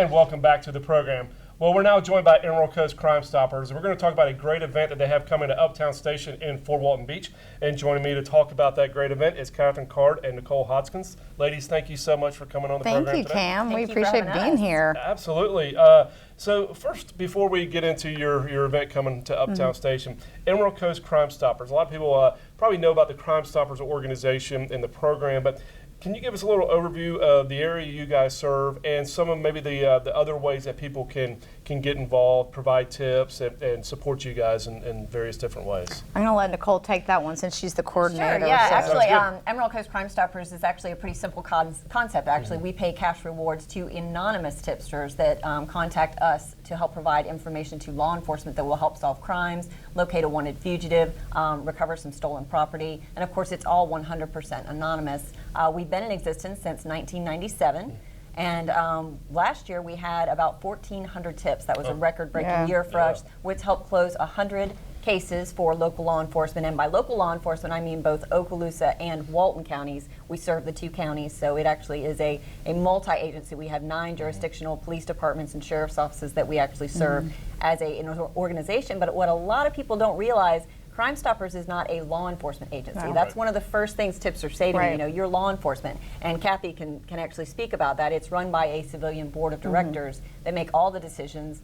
And welcome back to the program. Well, we're now joined by Emerald Coast Crime Stoppers. We're going to talk about a great event that they have coming to Uptown Station in Fort Walton Beach. And joining me to talk about that great event is Catherine Card and Nicole Hodgkins. Ladies, thank you so much for coming on the program today. Thank you, Cam. Thank we you for appreciate having being us. here. Absolutely. So first, before we get into your event coming to Uptown Station, Emerald Coast Crime Stoppers. A lot of people probably know about the Crime Stoppers organization and the program, but can you give us a little overview of the area you guys serve and some of maybe the other ways that people can get involved, provide tips, and support you guys in various different ways? I'm going to let Nicole take that one since she's the coordinator. Sure, yeah, so. actually, Emerald Coast Crime Stoppers is actually a pretty simple concept, actually. We pay cash rewards to anonymous tipsters that contact us to help provide information to law enforcement that will help solve crimes, locate a wanted fugitive, recover some stolen property, and of course it's all 100% anonymous. We've been in existence since 1997. And last year we had about 1,400 tips. That was a record-breaking year for us, which helped close 100 cases for local law enforcement. And by local law enforcement, I mean both Okaloosa and Walton counties. We serve the two counties, so it actually is a multi-agency. We have 9 jurisdictional police departments and sheriff's offices that we actually serve as an organization. But what a lot of people don't realize, Crime Stoppers is not a law enforcement agency. No. That's one of the first things tipsters say to me, Right. you know, you're law enforcement. And Kathy can actually speak about that. It's run by a civilian board of directors that make all the decisions,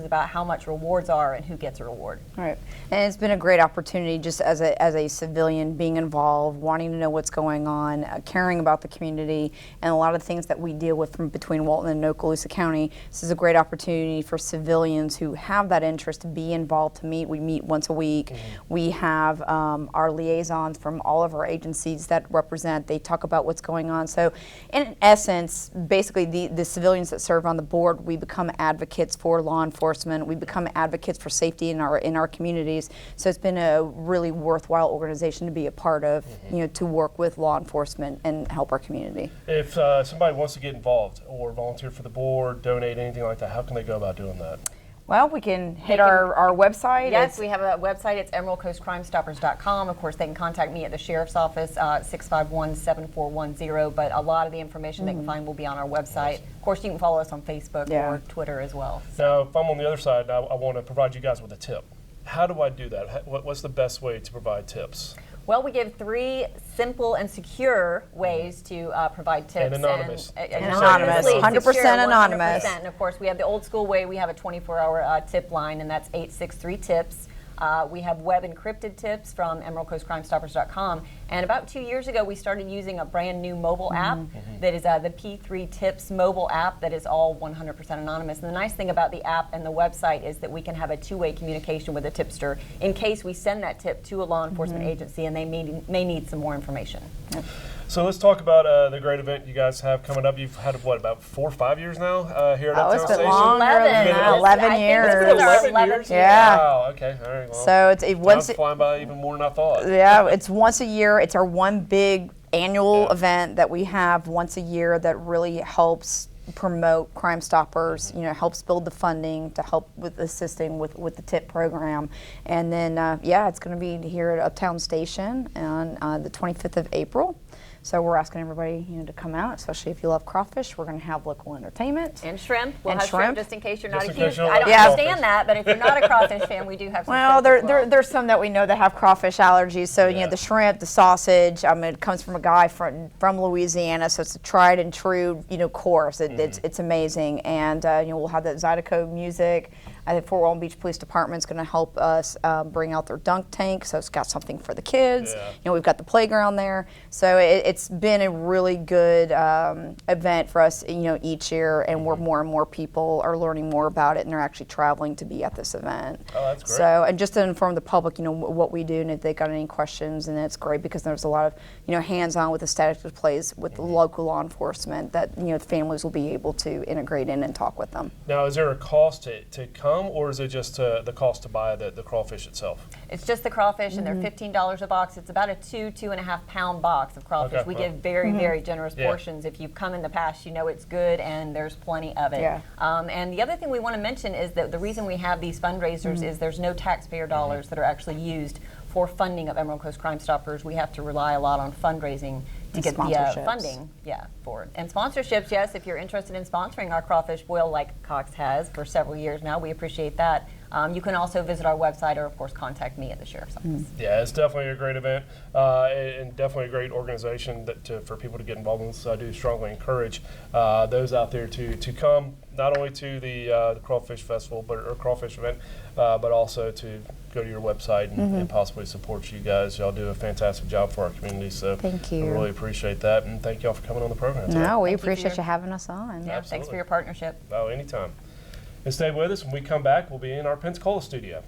about how much rewards are and who gets a reward. Right. And it's been a great opportunity just as a civilian being involved, wanting to know what's going on, caring about the community, and a lot of things that we deal with from between Walton and Okaloosa County. This is a great opportunity for civilians who have that interest to be involved, to meet. We meet once a week. We have our liaisons from all of our agencies that represent, they talk about what's going on. So in essence, basically the civilians that serve on the board, we become advocates for law enforcement. We become advocates for safety in our communities. So it's been a really worthwhile organization to be a part of, you know, to work with law enforcement and help our community. If somebody wants to get involved or volunteer for the board, donate, anything like that, how can they go about doing that? Well, we can hit our website. Yes, we have a website. It's emeraldcoastcrimestoppers.com. Of course, they can contact me at the sheriff's office, 651-7410. But a lot of the information they can find will be on our website. Of course, you can follow us on Facebook or Twitter as well. Now, if I'm on the other side, I want to provide you guys with a tip. How do I do that? What's the best way to provide tips? Well, we give 3 simple and secure ways to provide tips. And anonymous. Anonymous, Anonymously, 100% secure, anonymous. 100%. And of course, we have the old school way. We have a 24-hour tip line, and that's 863-TIPS. We have web encrypted tips from emeraldcoastcrimestoppers.com. And about 2 years ago, we started using a brand new mobile app that is the P3 Tips mobile app that is all 100% anonymous. And the nice thing about the app and the website is that we can have a 2-way communication with a tipster in case we send that tip to a law enforcement agency and they may need some more information. Yep. So let's talk about the great event you guys have coming up. You've had, what, about 4 or 5 years now here at Uptown it's been Station? longer than that. 11 years. It's been 11 years. Yeah. Wow, okay, all right. Well, So it's time's flying by even more than I thought. Yeah, it's once a year. It's our one big annual event that we have once a year that really helps promote Crime Stoppers, you know, helps build the funding to help with assisting with the TIP program. And then, it's going to be here at Uptown Station on the 25th of April. So we're asking everybody, you know, to come out, especially if you love crawfish. We're going to have local entertainment. And shrimp. We'll And have shrimp shrimp. just in case you're Just not a in case huge. you don't I don't like understand crawfish. that, but if you're not a crawfish fan, we do have some Well, shrimp as well. there's some that we know that have crawfish allergies. So, you know, the shrimp, the sausage, it comes from a guy from Louisiana, so it's a tried and true, you know, course. It's amazing. And, you know, we'll have that Zydeco music. I think Fort Walton Beach Police Department is going to help us bring out their dunk tank, so it's got something for the kids. Yeah. You know, we've got the playground there. So it's been a really good event for us, you know, each year, and where more and more people are learning more about it, and they're actually traveling to be at this event. Oh, that's great. So, and just to inform the public, you know, what we do, and if they've got any questions, and it's great because there's a lot of, you know, hands-on with the static displays with the local law enforcement that, you know, families will be able to integrate in and talk with them. Now, is there a cost to come, or is it just the cost to buy the crawfish itself? It's just the crawfish, and they're $15 a box. It's about a 2.5 pound box of crawfish. Okay, We well. give very generous portions. If you've come in the past, you know it's good, and there's plenty of it. Yeah. And the other thing we want to mention is that the reason we have these fundraisers is there's no taxpayer dollars that are actually used for funding of Emerald Coast Crime Stoppers. We have to rely a lot on fundraising to get the sponsorships. funding, for it. And sponsorships, yes, if you're interested in sponsoring our crawfish boil like Cox has for several years now, we appreciate that. You can also visit our website or, of course, contact me at the Sheriff's Office. Yeah, it's definitely a great event and definitely a great organization for people to get involved in. So I do strongly encourage those out there to come not only to the Crawfish Festival or Crawfish event, but also to go to your website and possibly support you guys. Y'all do a fantastic job for our community. So Thank you. I really appreciate that, and thank y'all for coming on the program today. No, we Thank you for appreciate you having us on. Yeah, thanks for your partnership. Oh, anytime. And stay with us. When we come back, we'll be in our Pensacola studio.